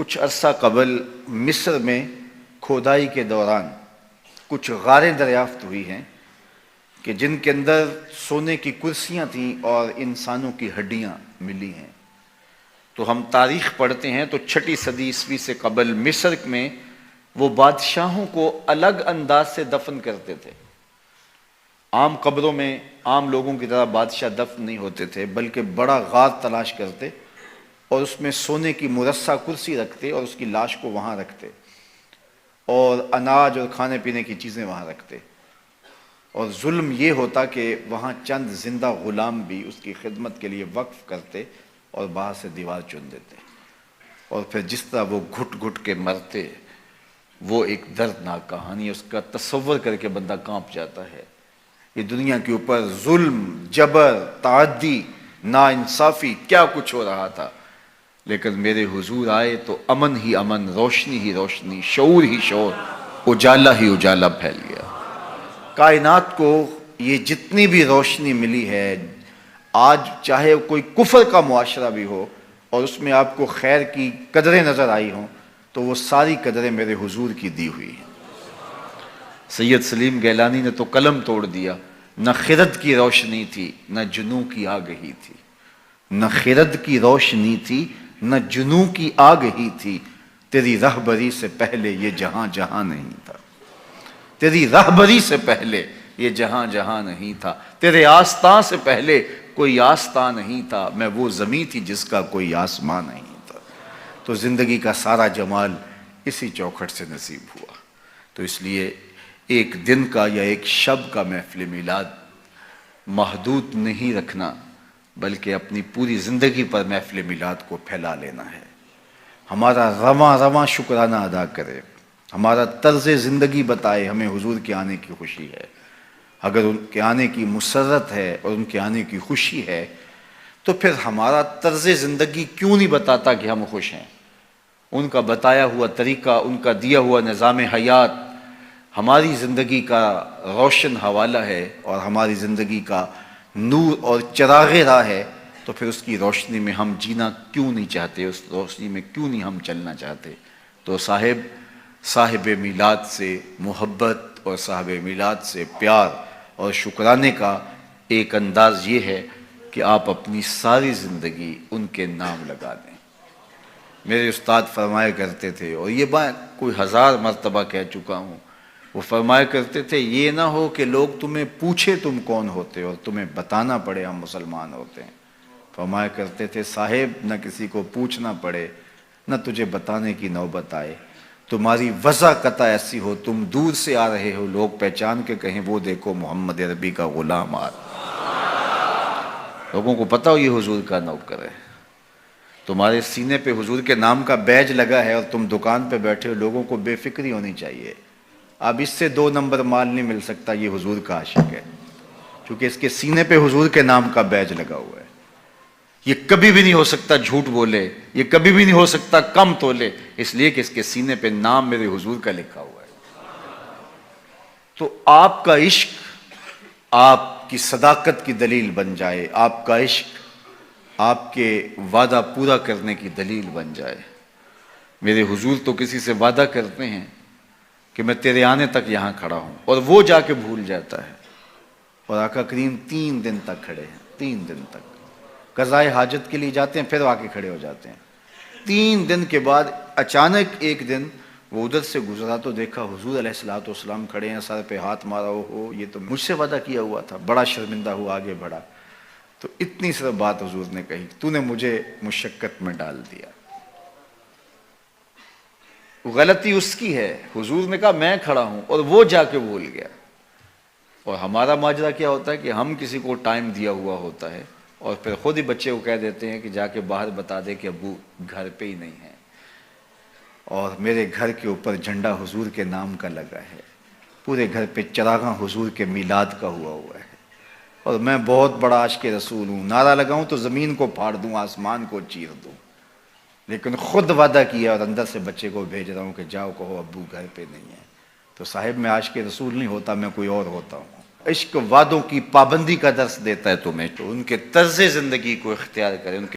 کچھ عرصہ قبل مصر میں کھودائی کے دوران کچھ غاریں دریافت ہوئی ہیں کہ جن کے اندر سونے کی کرسیاں تھیں اور انسانوں کی ہڈیاں ملی ہیں۔ تو ہم تاریخ پڑھتے ہیں تو 6 صدی عیسوی سے قبل مصر میں وہ بادشاہوں کو الگ انداز سے دفن کرتے تھے۔ عام قبروں میں عام لوگوں کی طرح بادشاہ دفن نہیں ہوتے تھے، بلکہ بڑا غار تلاش کرتے اور اس میں سونے کی مرصع کرسی رکھتے اور اس کی لاش کو وہاں رکھتے اور اناج اور کھانے پینے کی چیزیں وہاں رکھتے، اور ظلم یہ ہوتا کہ وہاں چند زندہ غلام بھی اس کی خدمت کے لیے وقف کرتے اور باہر سے دیوار چن دیتے، اور پھر جس طرح وہ گھٹ گھٹ کے مرتے، وہ ایک دردناک کہانی ہے۔ اس کا تصور کر کے بندہ کانپ جاتا ہے۔ یہ دنیا کے اوپر ظلم، جبر، تعدی، ناانصافی کیا کچھ ہو رہا تھا، لیکن میرے حضور آئے تو امن ہی امن، روشنی ہی روشنی، شعور ہی شعور، اجالا ہی اجالا پھیل گیا۔ کائنات کو یہ جتنی بھی روشنی ملی ہے، آج چاہے کوئی کفر کا معاشرہ بھی ہو اور اس میں آپ کو خیر کی قدریں نظر آئی ہوں، تو وہ ساری قدریں میرے حضور کی دی ہوئی ہیں۔ سید سلیم گیلانی نے تو قلم توڑ دیا، نہ خرد کی روشنی تھی نہ جنوں کی آگہی تھی، نہ خرد کی روشنی تھی نہ جنوں کی آگہی تھی، تیری رہبری سے پہلے یہ جہاں جہاں نہیں تھا، تیری رہبری سے پہلے یہ جہاں جہاں نہیں تھا، تیرے آستاں سے پہلے کوئی آستاں نہیں تھا، میں وہ زمین تھی جس کا کوئی آسمان نہیں تھا۔ تو زندگی کا سارا جمال اسی چوکھٹ سے نصیب ہوا۔ تو اس لیے ایک دن کا یا ایک شب کا محفل میلاد محدود نہیں رکھنا، بلکہ اپنی پوری زندگی پر محفل میلاد کو پھیلا لینا ہے۔ ہمارا رواں رواں شکرانہ ادا کرے، ہمارا طرز زندگی بتائے ہمیں حضور کے آنے کی خوشی ہے۔ اگر ان کے آنے کی مسرت ہے اور ان کے آنے کی خوشی ہے، تو پھر ہمارا طرز زندگی کیوں نہیں بتاتا کہ ہم خوش ہیں؟ ان کا بتایا ہوا طریقہ، ان کا دیا ہوا نظام حیات ہماری زندگی کا روشن حوالہ ہے اور ہماری زندگی کا نور اور چراغ راہ ہے، تو پھر اس کی روشنی میں ہم جینا کیوں نہیں چاہتے، اس روشنی میں کیوں نہیں ہم چلنا چاہتے؟ تو صاحب میلاد سے محبت اور صاحب میلاد سے پیار اور شکرانے کا ایک انداز یہ ہے کہ آپ اپنی ساری زندگی ان کے نام لگا دیں۔ میرے استاد فرمایا کرتے تھے، اور یہ بات کوئی 1000 مرتبہ کہہ چکا ہوں، وہ فرمایا کرتے تھے یہ نہ ہو کہ لوگ تمہیں پوچھے تم کون ہوتے اور تمہیں بتانا پڑے ہم مسلمان ہوتے ہیں۔ فرمایا کرتے تھے صاحب نہ کسی کو پوچھنا پڑے نہ تجھے بتانے کی نوبت آئے، تمہاری وضع قطع ایسی ہو تم دور سے آ رہے ہو، لوگ پہچان کے کہیں وہ دیکھو محمد عربی کا غلام آ رہا۔ لوگوں کو پتہ ہو یہ حضور کا نوکر ہے۔ تمہارے سینے پہ حضور کے نام کا بیج لگا ہے اور تم دکان پہ بیٹھے ہو، لوگوں کو بے فکری ہونی چاہیے۔ اب اس سے 2 نمبر مال نہیں مل سکتا، یہ حضور کا عاشق ہے، کیونکہ اس کے سینے پہ حضور کے نام کا بیج لگا ہوا ہے۔ یہ کبھی بھی نہیں ہو سکتا جھوٹ بولے، یہ کبھی بھی نہیں ہو سکتا کم تولے، اس لیے کہ اس کے سینے پہ نام میرے حضور کا لکھا ہوا ہے۔ تو آپ کا عشق آپ کی صداقت کی دلیل بن جائے، آپ کا عشق آپ کے وعدہ پورا کرنے کی دلیل بن جائے۔ میرے حضور تو کسی سے وعدہ کرتے ہیں کہ میں تیرے آنے تک یہاں کھڑا ہوں، اور وہ جا کے بھول جاتا ہے، اور آقا کریم 3 دن تک کھڑے ہیں، 3 دن تک قضائے حاجت کے لیے جاتے ہیں، پھر آ کے کھڑے ہو جاتے ہیں۔ 3 دن کے بعد اچانک ایک دن وہ ادھر سے گزرا تو دیکھا حضور علیہ الصلوۃ والسلام کھڑے ہیں، سر پہ ہاتھ مارا، ہو یہ تو مجھ سے وعدہ کیا ہوا تھا۔ بڑا شرمندہ ہوا، آگے بڑھا تو اتنی صرف بات حضور نے کہی، تو نے مجھے مشقت میں ڈال دیا۔ غلطی اس کی ہے، حضور نے کہا میں کھڑا ہوں اور وہ جا کے بھول گیا۔ اور ہمارا ماجرا کیا ہوتا ہے کہ ہم کسی کو ٹائم دیا ہوا ہوتا ہے اور پھر خود ہی بچے کو کہہ دیتے ہیں کہ جا کے باہر بتا دے کہ ابو گھر پہ ہی نہیں ہے، اور میرے گھر کے اوپر جھنڈا حضور کے نام کا لگا ہے، پورے گھر پہ چراغاں حضور کے میلاد کا ہوا ہے، اور میں بہت بڑا عاشق رسول ہوں، نعرہ لگاؤں تو زمین کو پھاڑ دوں، آسمان کو چیر دوں، لیکن خود وعدہ کیا اور اندر سے بچے کو بھیج رہا ہوں کہ جاؤ کہو ابو گھر پہ نہیں ہے۔ تو صاحب میں عاشق رسول نہیں ہوتا، میں کوئی اور ہوتا ہوں۔ عشق وعدوں کی پابندی کا درس دیتا ہے تمہیں، تو ان کے طرز زندگی کو اختیار کریں، ان کے